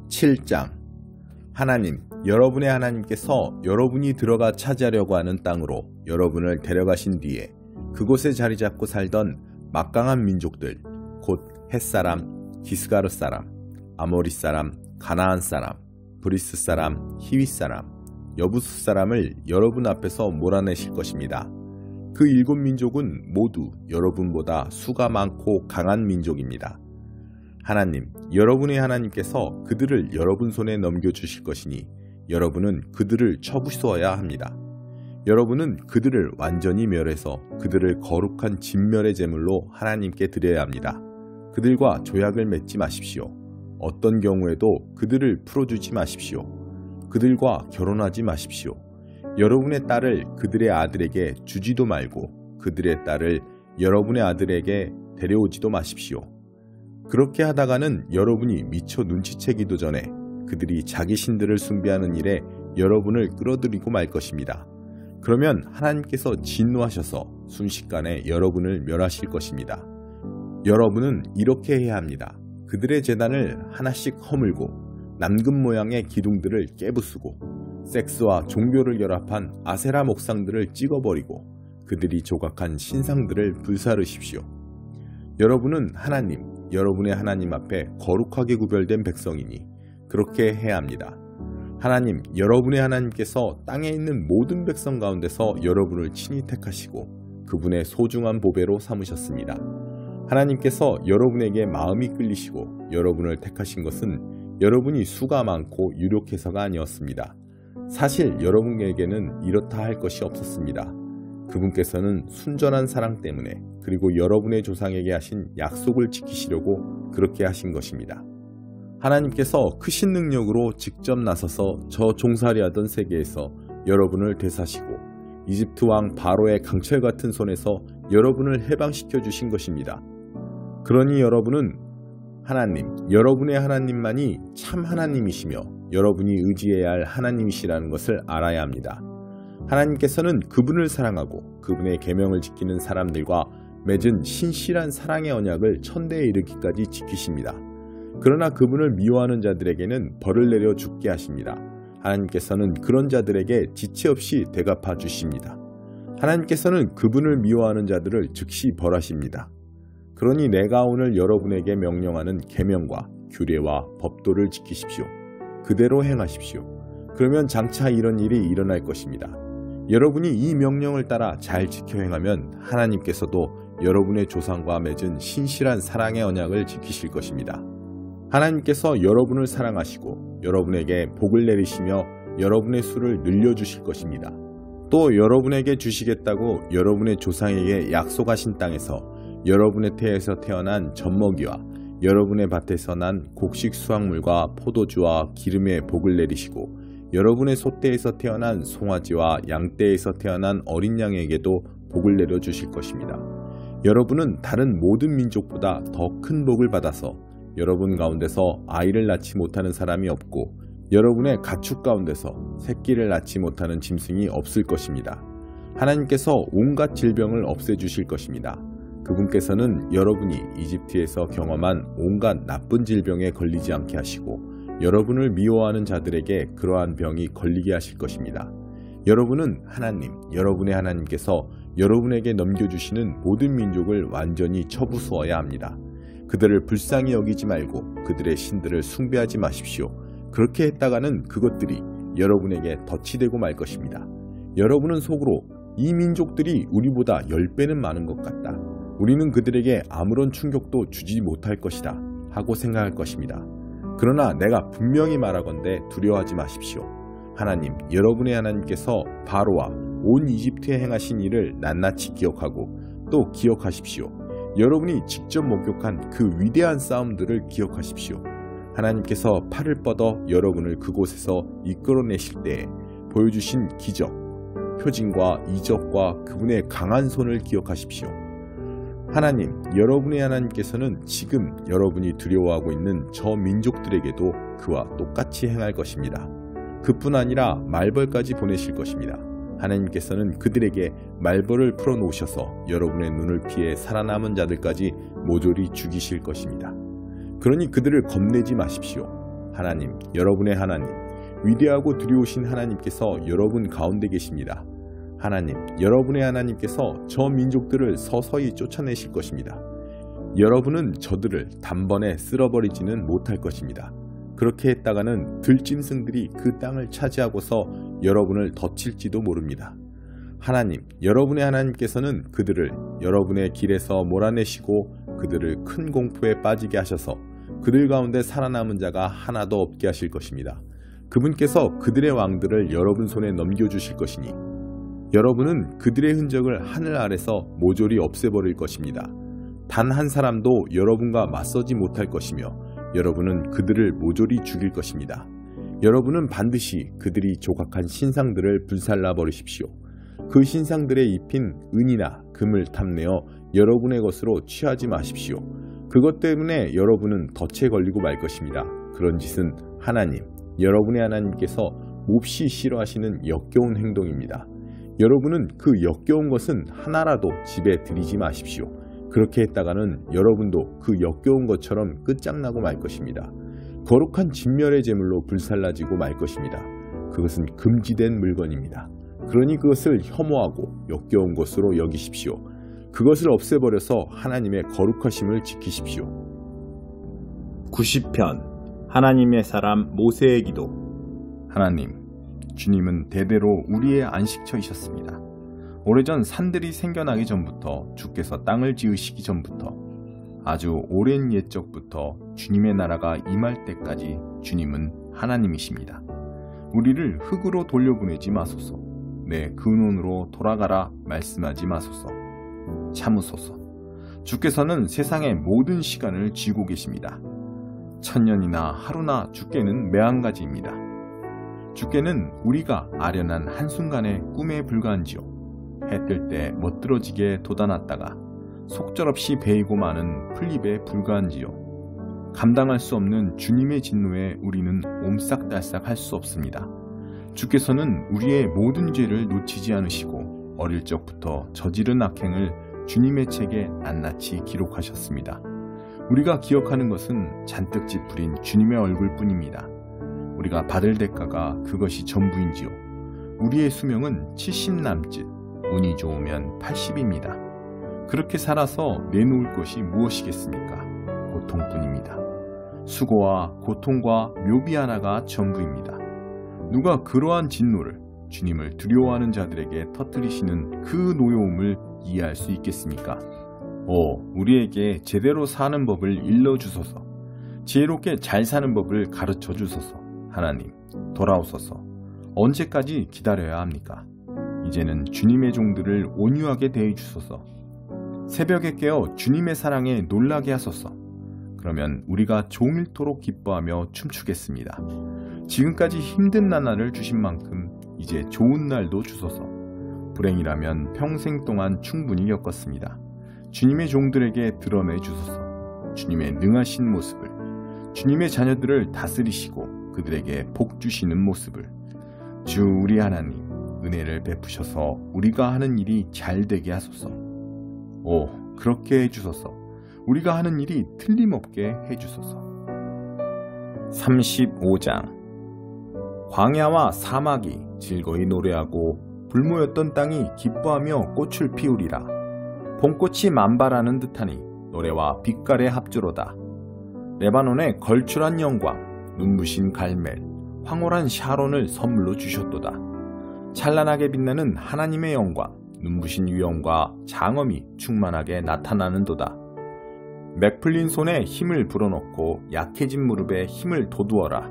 7장. 하나님, 여러분의 하나님께서 여러분이 들어가 차지하려고 하는 땅으로 여러분을 데려가신 뒤에 그곳에 자리 잡고 살던 막강한 민족들, 곧 헷사람, 기스가르 사람, 아모리 사람, 가나안 사람, 브리스 사람, 히윗 사람, 여부스 사람을 여러분 앞에서 몰아내실 것입니다. 그 7민족은 모두 여러분보다 수가 많고 강한 민족입니다. 하나님, 여러분의 하나님께서 그들을 여러분 손에 넘겨주실 것이니 여러분은 그들을 쳐부수어야 합니다. 여러분은 그들을 완전히 멸해서 그들을 거룩한 진멸의 제물로 하나님께 드려야 합니다. 그들과 조약을 맺지 마십시오. 어떤 경우에도 그들을 풀어주지 마십시오. 그들과 결혼하지 마십시오. 여러분의 딸을 그들의 아들에게 주지도 말고 그들의 딸을 여러분의 아들에게 데려오지도 마십시오. 그렇게 하다가는 여러분이 미처 눈치채기도 전에 그들이 자기 신들을 숭배하는 일에 여러분을 끌어들이고 말 것입니다. 그러면 하나님께서 진노하셔서 순식간에 여러분을 멸하실 것입니다. 여러분은 이렇게 해야 합니다. 그들의 제단을 하나씩 허물고 남금 모양의 기둥들을 깨부수고 섹스와 종교를 결합한 아세라 목상들을 찍어버리고 그들이 조각한 신상들을 불사르십시오. 여러분은 하나님, 여러분의 하나님 앞에 거룩하게 구별된 백성이니 그렇게 해야 합니다. 하나님, 여러분의 하나님께서 땅에 있는 모든 백성 가운데서 여러분을 친히 택하시고 그분의 소중한 보배로 삼으셨습니다. 하나님께서 여러분에게 마음이 끌리시고 여러분을 택하신 것은 여러분이 수가 많고 유력해서가 아니었습니다. 사실 여러분에게는 이렇다 할 것이 없었습니다. 그분께서는 순전한 사랑 때문에 그리고 여러분의 조상에게 하신 약속을 지키시려고 그렇게 하신 것입니다. 하나님께서 크신 능력으로 직접 나서서 저 종살이하던 세계에서 여러분을 되사시고 이집트 왕 바로의 강철 같은 손에서 여러분을 해방시켜 주신 것입니다. 그러니 여러분은 하나님, 여러분의 하나님만이 참 하나님이시며 여러분이 의지해야 할 하나님이시라는 것을 알아야 합니다. 하나님께서는 그분을 사랑하고 그분의 계명을 지키는 사람들과 맺은 신실한 사랑의 언약을 천대에 이르기까지 지키십니다. 그러나 그분을 미워하는 자들에게는 벌을 내려 죽게 하십니다. 하나님께서는 그런 자들에게 지체 없이 대갚아 주십니다. 하나님께서는 그분을 미워하는 자들을 즉시 벌하십니다. 그러니 내가 오늘 여러분에게 명령하는 계명과 규례와 법도를 지키십시오. 그대로 행하십시오. 그러면 장차 이런 일이 일어날 것입니다. 여러분이 이 명령을 따라 잘 지켜 행하면 하나님께서도 여러분의 조상과 맺은 신실한 사랑의 언약을 지키실 것입니다. 하나님께서 여러분을 사랑하시고 여러분에게 복을 내리시며 여러분의 수를 늘려주실 것입니다. 또 여러분에게 주시겠다고 여러분의 조상에게 약속하신 땅에서 여러분의 태에서 태어난 젖먹이와 여러분의 밭에서 난 곡식 수확물과 포도주와 기름의 복을 내리시고 여러분의 소떼에서 태어난 송아지와 양떼에서 태어난 어린 양에게도 복을 내려주실 것입니다. 여러분은 다른 모든 민족보다 더 큰 복을 받아서 여러분 가운데서 아이를 낳지 못하는 사람이 없고 여러분의 가축 가운데서 새끼를 낳지 못하는 짐승이 없을 것입니다. 하나님께서 온갖 질병을 없애주실 것입니다. 그분께서는 여러분이 이집트에서 경험한 온갖 나쁜 질병에 걸리지 않게 하시고 여러분을 미워하는 자들에게 그러한 병이 걸리게 하실 것입니다. 여러분은 하나님, 여러분의 하나님께서 여러분에게 넘겨주시는 모든 민족을 완전히 쳐부수어야 합니다. 그들을 불쌍히 여기지 말고 그들의 신들을 숭배하지 마십시오. 그렇게 했다가는 그것들이 여러분에게 덫이 되고 말 것입니다. 여러분은 속으로 이 민족들이 우리보다 10배는 많은 것 같다. 우리는 그들에게 아무런 충격도 주지 못할 것이다 하고 생각할 것입니다. 그러나 내가 분명히 말하건대 두려워하지 마십시오. 하나님, 여러분의 하나님께서 바로와 온 이집트에 행하신 일을 낱낱이 기억하고 또 기억하십시오. 여러분이 직접 목격한 그 위대한 싸움들을 기억하십시오. 하나님께서 팔을 뻗어 여러분을 그곳에서 이끌어내실 때에 보여주신 기적, 표징과 이적과 그분의 강한 손을 기억하십시오. 하나님, 여러분의 하나님께서는 지금 여러분이 두려워하고 있는 저 민족들에게도 그와 똑같이 행할 것입니다. 그뿐 아니라 말벌까지 보내실 것입니다. 하나님께서는 그들에게 말벌을 풀어놓으셔서 여러분의 눈을 피해 살아남은 자들까지 모조리 죽이실 것입니다. 그러니 그들을 겁내지 마십시오. 하나님, 여러분의 하나님, 위대하고 두려우신 하나님께서 여러분 가운데 계십니다. 하나님, 여러분의 하나님께서 저 민족들을 서서히 쫓아내실 것입니다. 여러분은 저들을 단번에 쓸어버리지는 못할 것입니다. 그렇게 했다가는 들짐승들이 그 땅을 차지하고서 여러분을 덮칠지도 모릅니다. 하나님, 여러분의 하나님께서는 그들을 여러분의 길에서 몰아내시고 그들을 큰 공포에 빠지게 하셔서 그들 가운데 살아남은 자가 하나도 없게 하실 것입니다. 그분께서 그들의 왕들을 여러분 손에 넘겨주실 것이니 여러분은 그들의 흔적을 하늘 아래서 모조리 없애버릴 것입니다. 단 한 사람도 여러분과 맞서지 못할 것이며 여러분은 그들을 모조리 죽일 것입니다. 여러분은 반드시 그들이 조각한 신상들을 불살라 버리십시오. 그 신상들에 입힌 은이나 금을 탐내어 여러분의 것으로 취하지 마십시오. 그것 때문에 여러분은 덫에 걸리고 말 것입니다. 그런 짓은 하나님, 여러분의 하나님께서 몹시 싫어하시는 역겨운 행동입니다. 여러분은 그 역겨운 것은 하나라도 집에 들이지 마십시오. 그렇게 했다가는 여러분도 그 역겨운 것처럼 끝장나고 말 것입니다. 거룩한 진멸의 제물로 불살라지고 말 것입니다. 그것은 금지된 물건입니다. 그러니 그것을 혐오하고 역겨운 것으로 여기십시오. 그것을 없애버려서 하나님의 거룩하심을 지키십시오. 90편 하나님의 사람 모세의 기도. 하나님, 주님은 대대로 우리의 안식처이셨습니다. 오래전 산들이 생겨나기 전부터 주께서 땅을 지으시기 전부터 아주 오랜 옛적부터 주님의 나라가 임할 때까지 주님은 하나님이십니다. 우리를 흙으로 돌려보내지 마소서. 내 근원으로 돌아가라 말씀하지 마소서. 참으소서. 주께서는 세상의 모든 시간을 쥐고 계십니다. 천년이나 하루나 주께는 매한가지입니다. 주께는 우리가 아련한 한순간의 꿈에 불과한지요. 해 뜰 때 멋들어지게 돋아났다가 속절없이 베이고 마는 풀잎에 불과한지요. 감당할 수 없는 주님의 진노에 우리는 옴싹달싹 할 수 없습니다. 주께서는 우리의 모든 죄를 놓치지 않으시고 어릴 적부터 저지른 악행을 주님의 책에 낱낱이 기록하셨습니다. 우리가 기억하는 것은 잔뜩 찌푸린 주님의 얼굴뿐입니다. 우리가 받을 대가가 그것이 전부인지요. 우리의 수명은 70 남짓, 운이 좋으면 80입니다. 그렇게 살아서 내놓을 것이 무엇이겠습니까? 고통뿐입니다. 수고와 고통과 묘비 하나가 전부입니다. 누가 그러한 진노를 주님을 두려워하는 자들에게 터뜨리시는 그 노여움을 이해할 수 있겠습니까? 우리에게 제대로 사는 법을 일러주소서. 지혜롭게 잘 사는 법을 가르쳐 주소서. 하나님, 돌아오소서. 언제까지 기다려야 합니까? 이제는 주님의 종들을 온유하게 대해 주소서. 새벽에 깨어 주님의 사랑에 놀라게 하소서. 그러면 우리가 종일토록 기뻐하며 춤추겠습니다. 지금까지 힘든 나날을 주신 만큼 이제 좋은 날도 주소서. 불행이라면 평생 동안 충분히 겪었습니다. 주님의 종들에게 드러내 주소서. 주님의 능하신 모습을, 주님의 자녀들을 다스리시고 그들에게 복 주시는 모습을. 주 우리 하나님, 은혜를 베푸셔서 우리가 하는 일이 잘 되게 하소서. 그렇게 해주소서. 우리가 하는 일이 틀림없게 해주소서. 35장 광야와 사막이 즐거이 노래하고 불모였던 땅이 기뻐하며 꽃을 피우리라. 봄꽃이 만발하는 듯하니 노래와 빛깔의 합주로다. 레바논의 걸출한 영광, 눈부신 갈멜, 황홀한 샤론을 선물로 주셨도다. 찬란하게 빛나는 하나님의 영광, 눈부신 위엄과 장엄이 충만하게 나타나는도다. 맥풀린 손에 힘을 불어넣고 약해진 무릎에 힘을 돋우어라.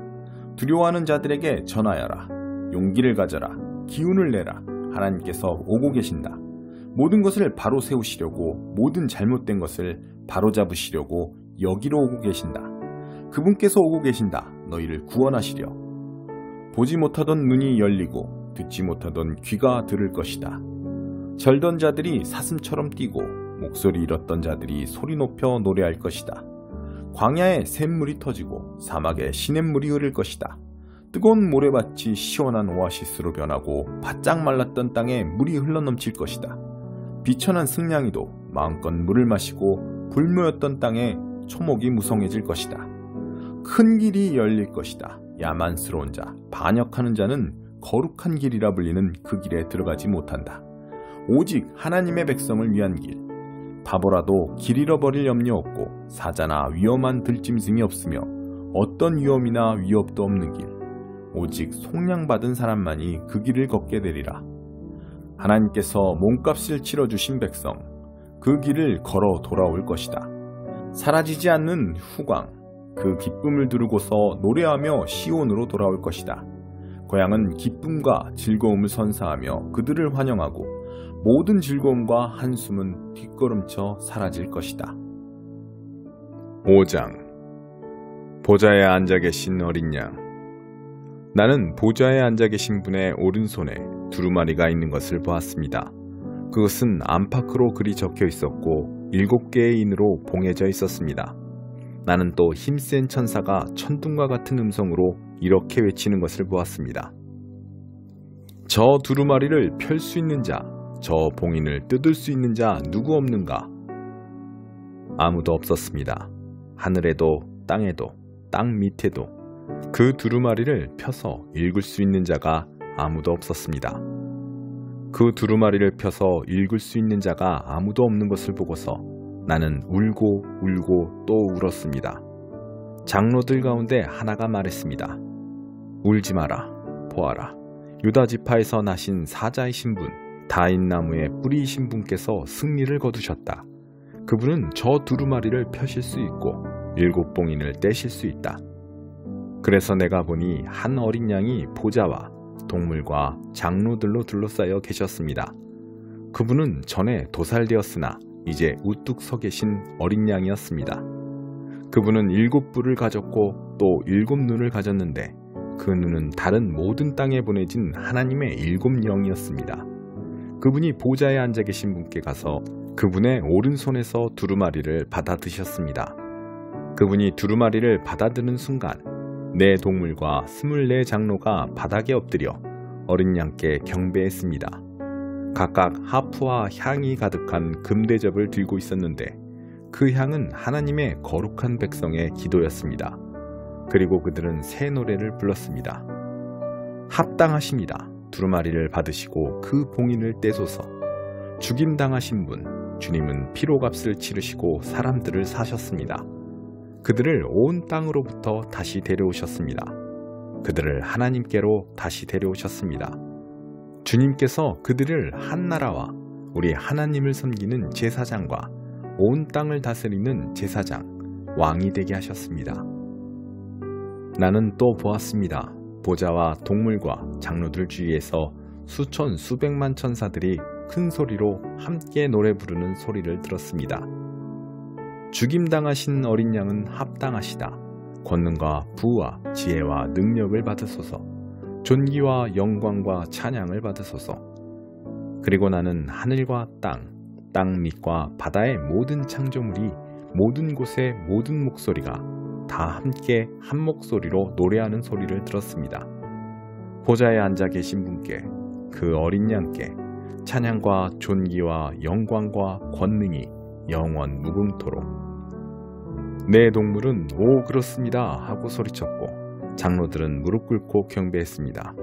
두려워하는 자들에게 전하여라. 용기를 가져라. 기운을 내라. 하나님께서 오고 계신다. 모든 것을 바로 세우시려고, 모든 잘못된 것을 바로 잡으시려고 여기로 오고 계신다. 그분께서 오고 계신다. 너희를 구원하시려. 보지 못하던 눈이 열리고 듣지 못하던 귀가 들을 것이다. 절던 자들이 사슴처럼 뛰고 목소리 잃었던 자들이 소리 높여 노래할 것이다. 광야에 샘물이 터지고 사막에 시냇물이 흐를 것이다. 뜨거운 모래밭이 시원한 오아시스로 변하고 바짝 말랐던 땅에 물이 흘러넘칠 것이다. 비천한 승냥이도 마음껏 물을 마시고 불모였던 땅에 초목이 무성해질 것이다. 큰 길이 열릴 것이다. 야만스러운 자, 반역하는 자는 거룩한 길이라 불리는 그 길에 들어가지 못한다. 오직 하나님의 백성을 위한 길. 바보라도 길 잃어버릴 염려 없고 사자나 위험한 들짐승이 없으며 어떤 위험이나 위협도 없는 길. 오직 속량받은 사람만이 그 길을 걷게 되리라. 하나님께서 몸값을 치러주신 백성, 그 길을 걸어 돌아올 것이다. 사라지지 않는 후광, 그 기쁨을 두르고서 노래하며 시온으로 돌아올 것이다. 고향은 기쁨과 즐거움을 선사하며 그들을 환영하고 모든 즐거움과 한숨은 뒷걸음쳐 사라질 것이다. 5장 보좌에 앉아 계신 어린 양. 나는 보좌에 앉아 계신 분의 오른손에 두루마리가 있는 것을 보았습니다. 그것은 안팎으로 글이 적혀 있었고 7개의 인으로 봉해져 있었습니다. 나는 또 힘센 천사가 천둥과 같은 음성으로 이렇게 외치는 것을 보았습니다. 저 두루마리를 펼 수 있는 자, 저 봉인을 뜯을 수 있는 자 누구 없는가? 아무도 없었습니다. 하늘에도 땅에도 땅 밑에도 그 두루마리를 펴서 읽을 수 있는 자가 아무도 없었습니다. 그 두루마리를 펴서 읽을 수 있는 자가 아무도 없는 것을 보고서 나는 울고 울고 또 울었습니다. 장로들 가운데 하나가 말했습니다. 울지 마라. 보아라. 유다 지파에서 나신 사자이신 분, 다윗나무의 뿌리이신 분께서 승리를 거두셨다. 그분은 저 두루마리를 펴실 수 있고 7봉인을 떼실 수 있다. 그래서 내가 보니 한 어린 양이 보좌와 동물과 장로들로 둘러싸여 계셨습니다. 그분은 전에 도살되었으나 이제 우뚝 서 계신 어린 양이었습니다. 그분은 7뿔을 가졌고 또 7눈을 가졌는데 그 눈은 다른 모든 땅에 보내진 하나님의 7영이었습니다. 그분이 보좌에 앉아 계신 분께 가서 그분의 오른손에서 두루마리를 받아 드셨습니다. 그분이 두루마리를 받아드는 순간 네 동물과 24장로가 바닥에 엎드려 어린 양께 경배했습니다. 각각 하프와 향이 가득한 금대접을 들고 있었는데 그 향은 하나님의 거룩한 백성의 기도였습니다. 그리고 그들은 새 노래를 불렀습니다. 합당하십니다. 두루마리를 받으시고 그 봉인을 떼소서. 죽임당하신 분, 주님은 피로값을 치르시고 사람들을 사셨습니다. 그들을 온 땅으로부터 다시 데려오셨습니다. 그들을 하나님께로 다시 데려오셨습니다. 주님께서 그들을 한 나라와 우리 하나님을 섬기는 제사장과 온 땅을 다스리는 제사장, 왕이 되게 하셨습니다. 나는 또 보았습니다. 보좌와 동물과 장로들 주위에서 수천 수백만 천사들이 큰 소리로 함께 노래 부르는 소리를 들었습니다. 죽임당하신 어린 양은 합당하시다. 권능과 부와 지혜와 능력을 받으소서. 존귀와 영광과 찬양을 받으소서. 그리고 나는 하늘과 땅 밑과 바다의 모든 창조물이 모든 곳의 모든 목소리가 다 함께 한 목소리로 노래하는 소리를 들었습니다. 보좌에 앉아 계신 분께, 그 어린 양께 찬양과 존귀와 영광과 권능이 영원 무궁토록. 네 동물은 오 그렇습니다 하고 소리쳤고 장로들은 무릎 꿇고 경배했습니다.